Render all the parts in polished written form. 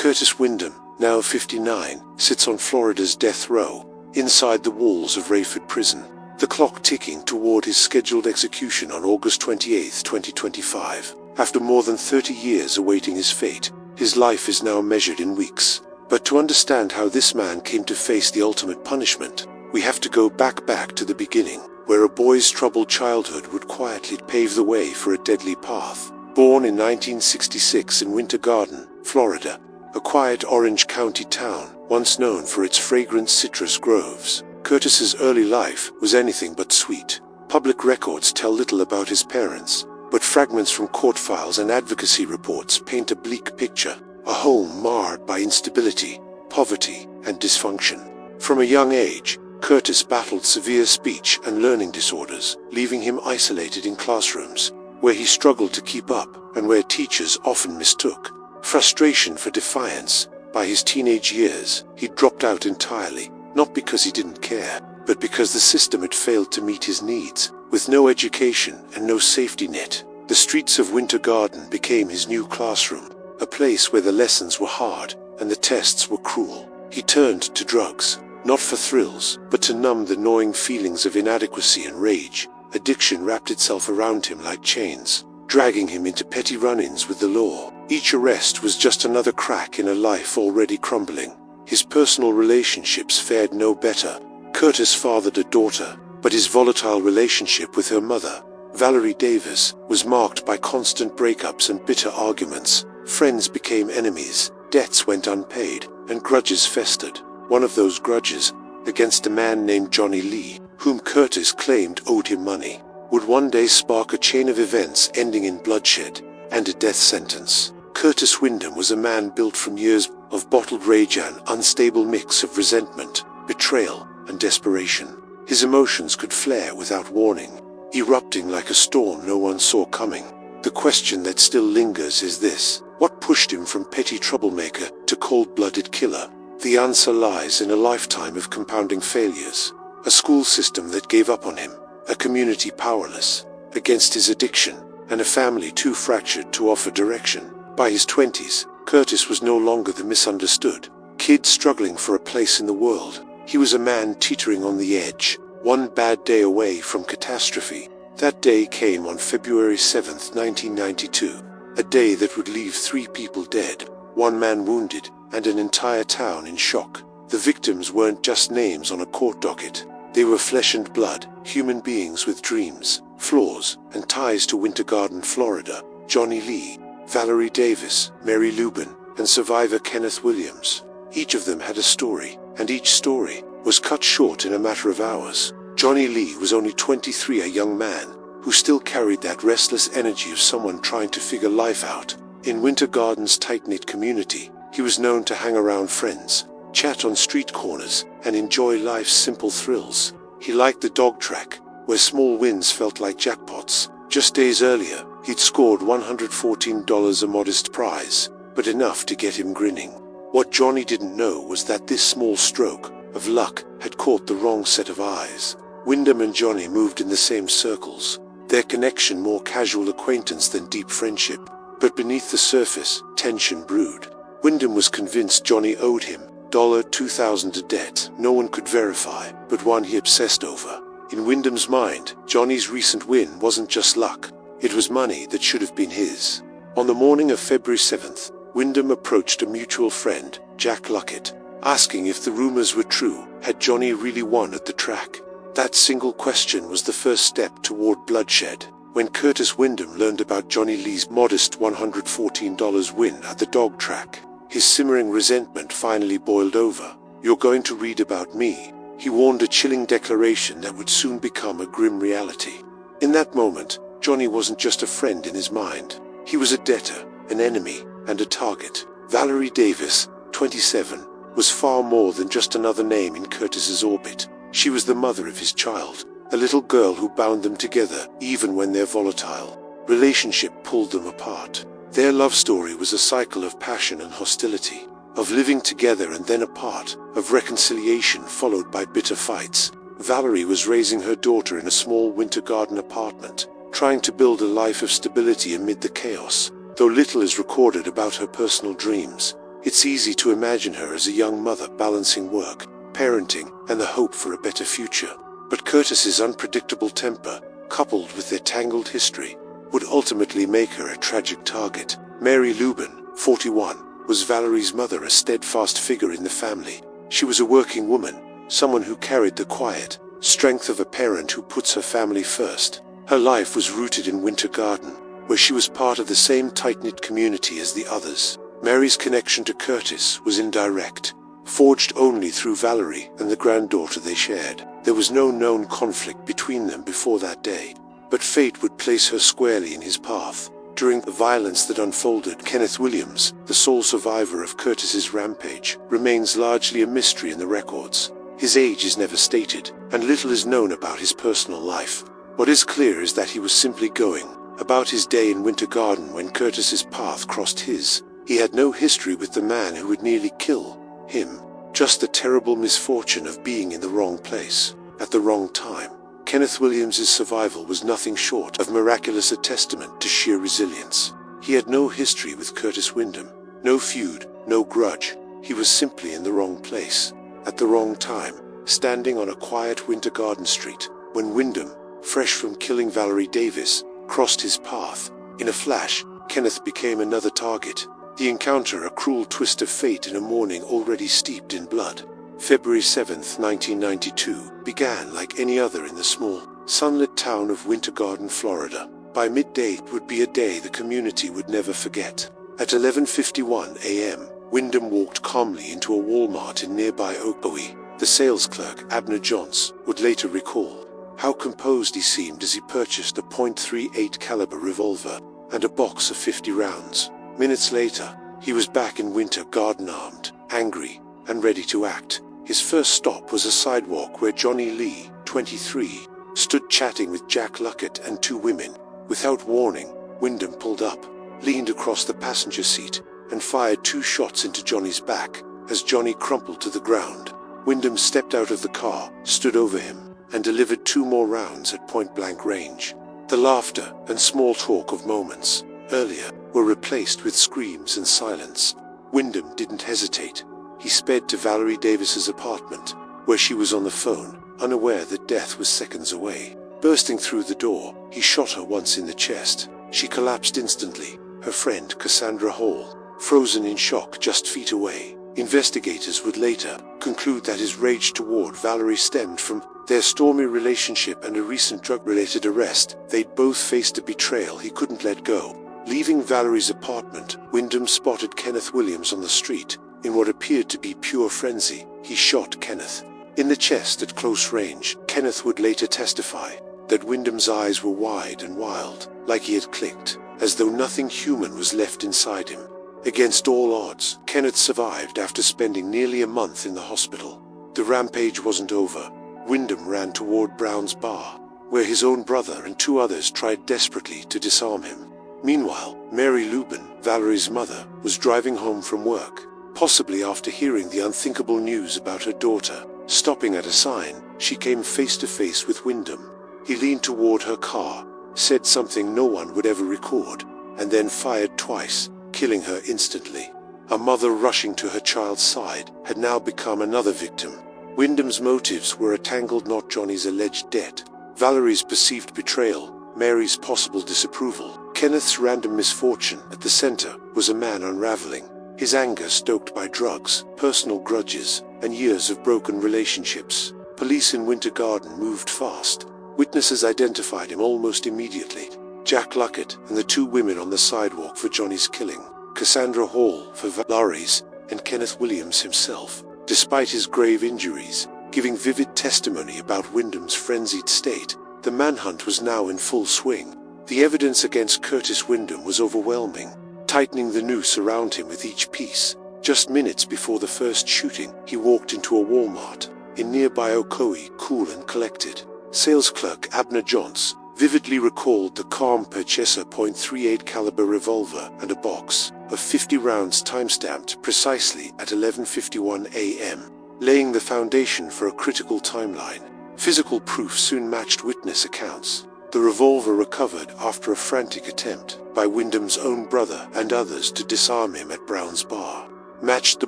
Curtis Windham, now 59, sits on Florida's death row, inside the walls of Rayford Prison, the clock ticking toward his scheduled execution on August 28, 2025. After more than 30 years awaiting his fate, his life is now measured in weeks. But to understand how this man came to face the ultimate punishment, we have to go back to the beginning, where a boy's troubled childhood would quietly pave the way for a deadly path. Born in 1966 in Winter Garden, Florida, a quiet Orange County town once known for its fragrant citrus groves, Curtis's early life was anything but sweet. Public records tell little about his parents, but fragments from court files and advocacy reports paint a bleak picture, a home marred by instability, poverty, and dysfunction. From a young age, Curtis battled severe speech and learning disorders, leaving him isolated in classrooms, where he struggled to keep up and where teachers often mistook frustration for defiance. By his teenage years, he dropped out entirely, not because he didn't care, but because the system had failed to meet his needs. With no education and no safety net, the streets of Winter Garden became his new classroom, a place where the lessons were hard and the tests were cruel. He turned to drugs, not for thrills, but to numb the gnawing feelings of inadequacy and rage. Addiction wrapped itself around him like chains, dragging him into petty run-ins with the law. Each arrest was just another crack in a life already crumbling. His personal relationships fared no better. Curtis fathered a daughter, but his volatile relationship with her mother, Valerie Davis, was marked by constant breakups and bitter arguments. Friends became enemies, debts went unpaid, and grudges festered. One of those grudges, against a man named Johnny Lee, whom Curtis claimed owed him money, would one day spark a chain of events ending in bloodshed and a death sentence. Curtis Windham was a man built from years of bottled rage and unstable mix of resentment, betrayal, and desperation. His emotions could flare without warning, erupting like a storm no one saw coming. The question that still lingers is this: what pushed him from petty troublemaker to cold-blooded killer? The answer lies in a lifetime of compounding failures, a school system that gave up on him, a community powerless against his addiction, and a family too fractured to offer direction. By his 20s, Curtis was no longer the misunderstood kid struggling for a place in the world. He was a man teetering on the edge, one bad day away from catastrophe. That day came on February 7, 1992, a day that would leave 3 people dead, 1 man wounded, and an entire town in shock. The victims weren't just names on a court docket. They were flesh and blood, human beings with dreams, flaws, and ties to Winter Garden, Florida. Johnny Lee, Valerie Davis, Mary Luben, and survivor Kenneth Williams. Each of them had a story, and each story was cut short in a matter of hours. Johnny Lee was only 23, a young man who still carried that restless energy of someone trying to figure life out. In Winter Garden's tight-knit community, he was known to hang around friends, chat on street corners, and enjoy life's simple thrills. He liked the dog track, where small wins felt like jackpots. Just days earlier, he'd scored $114, a modest prize, but enough to get him grinning. What Johnny didn't know was that this small stroke of luck had caught the wrong set of eyes. Windom and Johnny moved in the same circles, their connection more casual acquaintance than deep friendship. But beneath the surface, tension brewed. Windom was convinced Johnny owed him $2,000 a debt no one could verify, but one he obsessed over. In Windom's mind, Johnny's recent win wasn't just luck. It was money that should have been his. On the morning of February 7th, Windom approached a mutual friend, Jack Luckett, asking if the rumors were true. Had Johnny really won at the track? That single question was the first step toward bloodshed. When Curtis Windham learned about Johnny Lee's modest $114 win at the dog track, his simmering resentment finally boiled over. "You're going to read about me," he warned, a chilling declaration that would soon become a grim reality. In that moment, Johnny wasn't just a friend in his mind. He was a debtor, an enemy, and a target. Valerie Davis, 27, was far more than just another name in Curtis's orbit. She was the mother of his child, a little girl who bound them together even when their volatile relationship pulled them apart. Their love story was a cycle of passion and hostility, of living together and then apart, of reconciliation followed by bitter fights. Valerie was raising her daughter in a small Winter Garden apartment, trying to build a life of stability amid the chaos. Though little is recorded about her personal dreams, It's easy to imagine her as a young mother balancing work, parenting, and the hope for a better future. But Curtis's unpredictable temper, coupled with their tangled history, would ultimately make her a tragic target. Mary Luben, 41, was Valerie's mother, a steadfast figure in the family. She was a working woman, someone who carried the quiet strength of a parent who puts her family first. Her life was rooted in Winter Garden, where she was part of the same tight-knit community as the others. Mary's connection to Curtis was indirect, forged only through Valerie and the granddaughter they shared. There was no known conflict between them before that day, but fate would place her squarely in his path. During the violence that unfolded, Kenneth Williams, the sole survivor of Curtis's rampage, remains largely a mystery in the records. His age is never stated, and little is known about his personal life. What is clear is that he was simply going about his day in Winter Garden when Curtis's path crossed his. He had no history with the man who would nearly kill him, just the terrible misfortune of being in the wrong place, at the wrong time. Kenneth Williams's survival was nothing short of miraculous, a testament to sheer resilience. He had no history with Curtis Windham, no feud, no grudge. He was simply in the wrong place, at the wrong time, standing on a quiet Winter Garden street, when Windom, fresh from killing Valerie Davis, crossed his path. In a flash, Kenneth became another target. The encounter, a cruel twist of fate in a morning already steeped in blood. February 7, 1992, began like any other in the small, sunlit town of Winter Garden, Florida. By midday, it would be a day the community would never forget. At 11:51 a.m., Windom walked calmly into a Walmart in nearby Ocoee. The sales clerk, Abner Johns, would later recall how composed he seemed as he purchased a .38 caliber revolver and a box of 50 rounds. Minutes later, he was back in Winter Garden, armed, angry, and ready to act. His first stop was a sidewalk where Johnny Lee, 23, stood chatting with Jack Luckett and two women. Without warning, Windom pulled up, leaned across the passenger seat, and fired 2 shots into Johnny's back. As Johnny crumpled to the ground, Windom stepped out of the car, stood over him, and delivered 2 more rounds at point-blank range. The laughter and small talk of moments earlier were replaced with screams and silence. Windom didn't hesitate. He sped to Valerie Davis's apartment, where she was on the phone, unaware that death was seconds away. Bursting through the door, he shot her once in the chest. She collapsed instantly. Her friend, Cassandra Hall, frozen in shock just feet away. Investigators would later conclude that his rage toward Valerie stemmed from their stormy relationship and a recent drug-related arrest. They'd both faced a betrayal he couldn't let go. Leaving Valerie's apartment, Windom spotted Kenneth Williams on the street. In what appeared to be pure frenzy, he shot Kenneth in the chest at close range. Kenneth would later testify that Windom's eyes were wide and wild, like he had clicked, as though nothing human was left inside him. Against all odds, Kenneth survived after spending nearly a month in the hospital. The rampage wasn't over. Windom ran toward Brown's bar, where his own brother and 2 others tried desperately to disarm him. Meanwhile, Mary Luben, Valerie's mother, was driving home from work, possibly after hearing the unthinkable news about her daughter. Stopping at a sign, she came face to face with Windom. He leaned toward her car, said something no one would ever record, and then fired twice, killing her instantly. A mother rushing to her child's side had now become another victim. Windom's motives were a tangled knot: Johnny's alleged debt, Valerie's perceived betrayal, Mary's possible disapproval. Kenneth's random misfortune. At the center was a man unraveling, his anger stoked by drugs, personal grudges, and years of broken relationships. Police in Winter Garden moved fast. Witnesses identified him almost immediately: Jack Luckett and the 2 women on the sidewalk for Johnny's killing, Cassandra Hall for Valerie's, and Kenneth Williams himself, despite his grave injuries, giving vivid testimony about Windom's frenzied state. The manhunt was now in full swing. The evidence against Curtis Windham was overwhelming, tightening the noose around him with each piece. Just minutes before the first shooting, he walked into a Walmart in nearby Ocoee, cool and collected. Sales clerk Abner Johns vividly recalled the calm purchase: a .38 caliber revolver and a box of 50 rounds, timestamped precisely at 11:51 a.m., laying the foundation for a critical timeline. Physical proof soon matched witness accounts. The revolver recovered after a frantic attempt by Windom's own brother and others to disarm him at Brown's bar. matched the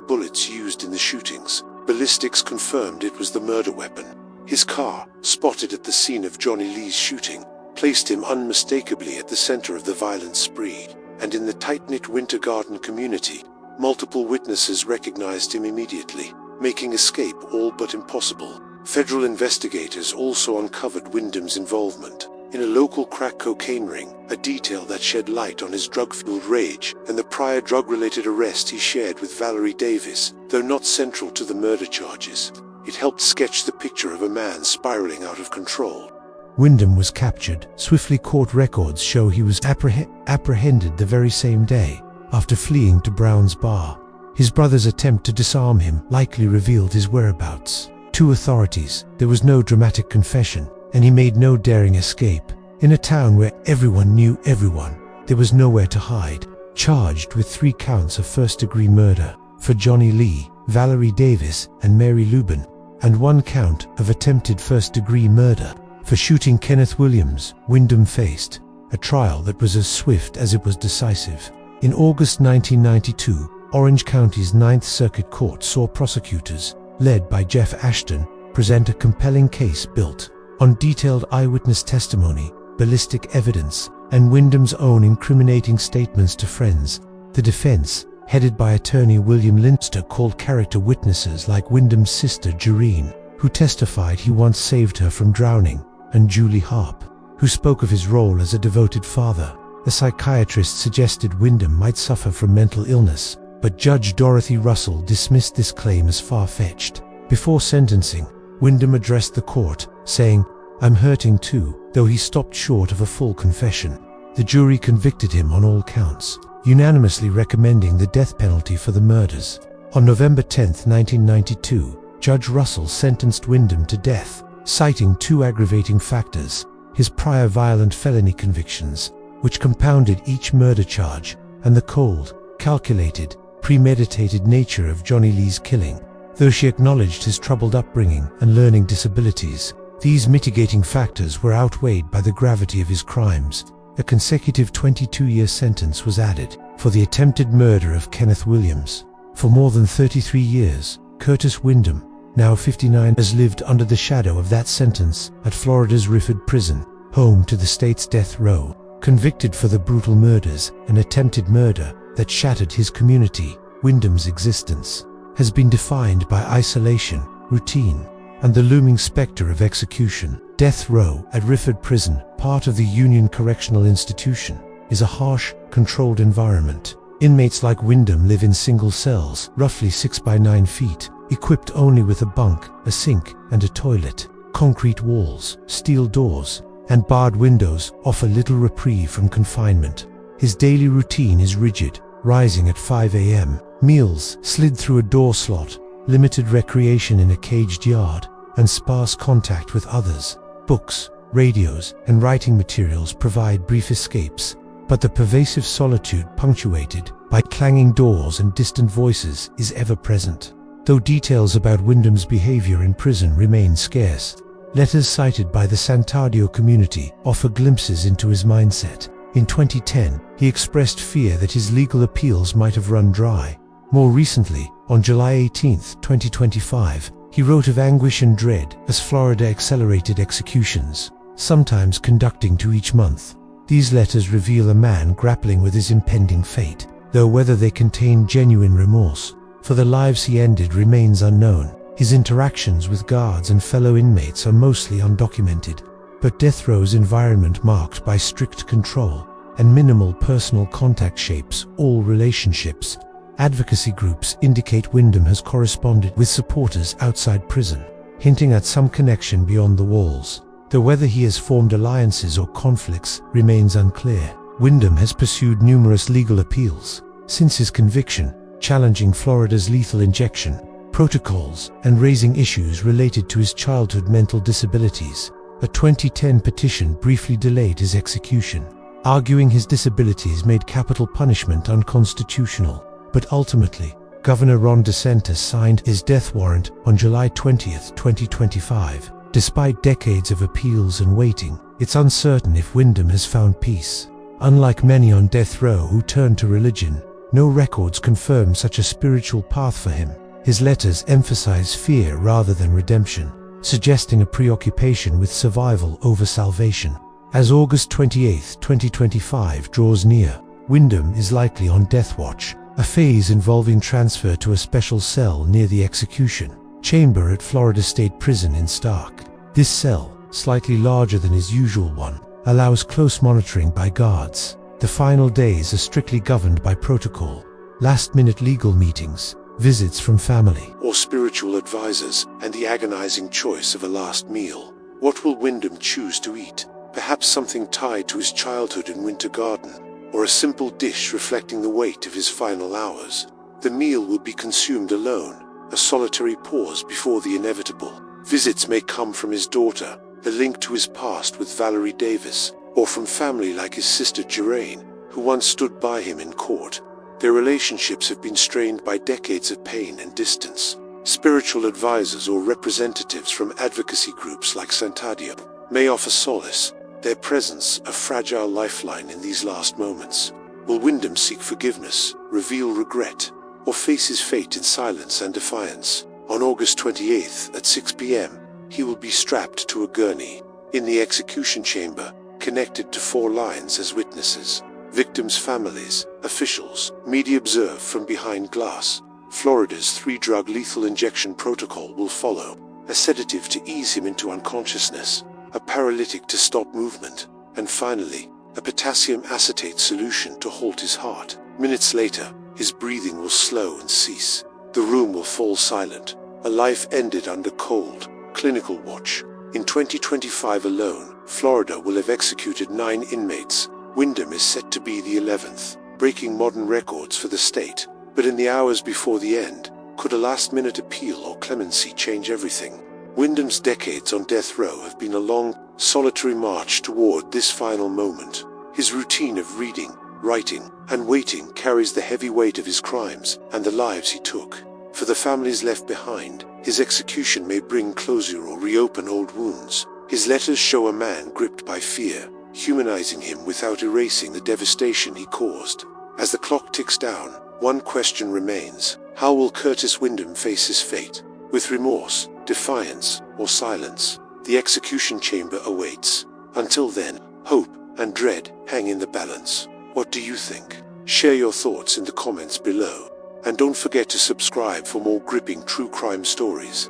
bullets used in the shootings. Ballistics confirmed it was the murder weapon. His car, spotted at the scene of Johnny Lee's shooting, placed him unmistakably at the center of the violent spree, and in the tight-knit Winter Garden community, multiple witnesses recognized him immediately, making escape all but impossible. Federal investigators also uncovered Windom's involvement in a local crack cocaine ring, a detail that shed light on his drug-fueled rage and the prior drug-related arrest he shared with Valerie Davis. Though not central to the murder charges, it helped sketch the picture of a man spiraling out of control. Windom was captured. Swiftly court records show he was apprehended the very same day, after fleeing to Brown's Bar. His brother's attempt to disarm him likely revealed his whereabouts. To authorities, there was no dramatic confession, and he made no daring escape. In a town where everyone knew everyone, there was nowhere to hide. Charged with 3 counts of first-degree murder for Johnny Lee, Valerie Davis, and Mary Luben, and 1 count of attempted first-degree murder for shooting Kenneth Williams, Windom faced a trial that was as swift as it was decisive. In August 1992, Orange County's 9th Circuit Court saw prosecutors, led by Jeff Ashton, present a compelling case built on detailed eyewitness testimony, ballistic evidence, and Windom's own incriminating statements to friends. The defense, headed by attorney William Linster, called character witnesses like Windom's sister Jareen, who testified he once saved her from drowning, and Julie Harp, who spoke of his role as a devoted father. A psychiatrist suggested Windom might suffer from mental illness, but Judge Dorothy Russell dismissed this claim as far-fetched. Before sentencing, Windom addressed the court, saying, "I'm hurting too," though he stopped short of a full confession. The jury convicted him on all counts, unanimously recommending the death penalty for the murders. On November 10, 1992, Judge Russell sentenced Windom to death, citing 2 aggravating factors: his prior violent felony convictions, which compounded each murder charge, and the cold, calculated, premeditated nature of Johnny Lee's killing. Though she acknowledged his troubled upbringing and learning disabilities, these mitigating factors were outweighed by the gravity of his crimes. A consecutive 22-year sentence was added for the attempted murder of Kenneth Williams. For more than 33 years, Curtis Windham, now 59, has lived under the shadow of that sentence at Florida's Rifford Prison, home to the state's death row. Convicted for the brutal murders and attempted murder that shattered his community, Windom's existence has been defined by isolation, routine, and the looming specter of execution. Death row at Rifford Prison, part of the Union Correctional Institution, is a harsh, controlled environment. Inmates like Windom live in single cells, roughly 6 by 9 feet, equipped only with a bunk, a sink, and a toilet. Concrete walls, steel doors, and barred windows offer little reprieve from confinement. His daily routine is rigid, rising at 5 a.m., meals slid through a door slot, limited recreation in a caged yard, and sparse contact with others. Books, radios, and writing materials provide brief escapes, but the pervasive solitude, punctuated by clanging doors and distant voices, is ever present. Though details about Windom's behavior in prison remain scarce, letters cited by the Santadio community offer glimpses into his mindset. In 2010, he expressed fear that his legal appeals might have run dry. More recently, on July 18, 2025, he wrote of anguish and dread as Florida accelerated executions, sometimes conducting to each month. These letters reveal a man grappling with his impending fate, though whether they contain genuine remorse for the lives he ended remains unknown. His interactions with guards and fellow inmates are mostly undocumented, but death row's environment marked by strict control and minimal personal contact shapes all relationships. Advocacy groups indicate Windom has corresponded with supporters outside prison, hinting at some connection beyond the walls. Though whether he has formed alliances or conflicts remains unclear. Windom has pursued numerous legal appeals since his conviction, challenging Florida's lethal injection protocols and raising issues related to his childhood mental disabilities. A 2010 petition briefly delayed his execution, arguing his disabilities made capital punishment unconstitutional. But ultimately, Governor Ron DeSantis signed his death warrant on July 20, 2025. Despite decades of appeals and waiting, it's uncertain if Windom has found peace. Unlike many on death row who turn to religion, No records confirm such a spiritual path for him. His letters emphasize fear rather than redemption, suggesting a preoccupation with survival over salvation. As August 28, 2025 draws near, Windom is likely on death watch, a phase involving transfer to a special cell near the execution chamber at Florida State Prison in Stark. This cell, slightly larger than his usual one, allows close monitoring by guards. The final days are strictly governed by protocol. Last-minute legal meetings, visits from family or spiritual advisors, and the agonizing choice of a last meal. What will Windom choose to eat? Perhaps something tied to his childhood in Winter Garden, or a simple dish reflecting the weight of his final hours. The meal will be consumed alone, a solitary pause before the inevitable. Visits may come from his daughter, a link to his past with Valerie Davis, or from family like his sister Geraine, who once stood by him in court. Their relationships have been strained by decades of pain and distance. Spiritual advisors or representatives from advocacy groups like Santadia may offer solace, their presence a fragile lifeline in these last moments. Will Windom seek forgiveness, reveal regret, or face his fate in silence and defiance? On August 28th at 6 p.m., he will be strapped to a gurney in the execution chamber, connected to 4 lines as witnesses. Victims' families, officials, media observe from behind glass. Florida's 3-drug lethal injection protocol will follow: a sedative to ease him into unconsciousness, a paralytic to stop movement, and finally, a potassium acetate solution to halt his heart. Minutes later, his breathing will slow and cease. The room will fall silent, a life ended under cold, clinical watch. In 2025 alone, Florida will have executed 9 inmates. Windom is set to be the 11th, breaking modern records for the state. But in the hours before the end, could a last-minute appeal or clemency change everything? Windom's decades on death row have been a long, solitary march toward this final moment. His routine of reading, writing, and waiting carries the heavy weight of his crimes and the lives he took. For the families left behind, his execution may bring closure or reopen old wounds. His letters show a man gripped by fear, humanizing him without erasing the devastation he caused. As the clock ticks down, one question remains: how will Curtis Windham face his fate? With remorse, defiance, or silence? The execution chamber awaits. Until then, hope and dread hang in the balance. What do you think? Share your thoughts in the comments below. And don't forget to subscribe for more gripping true crime stories.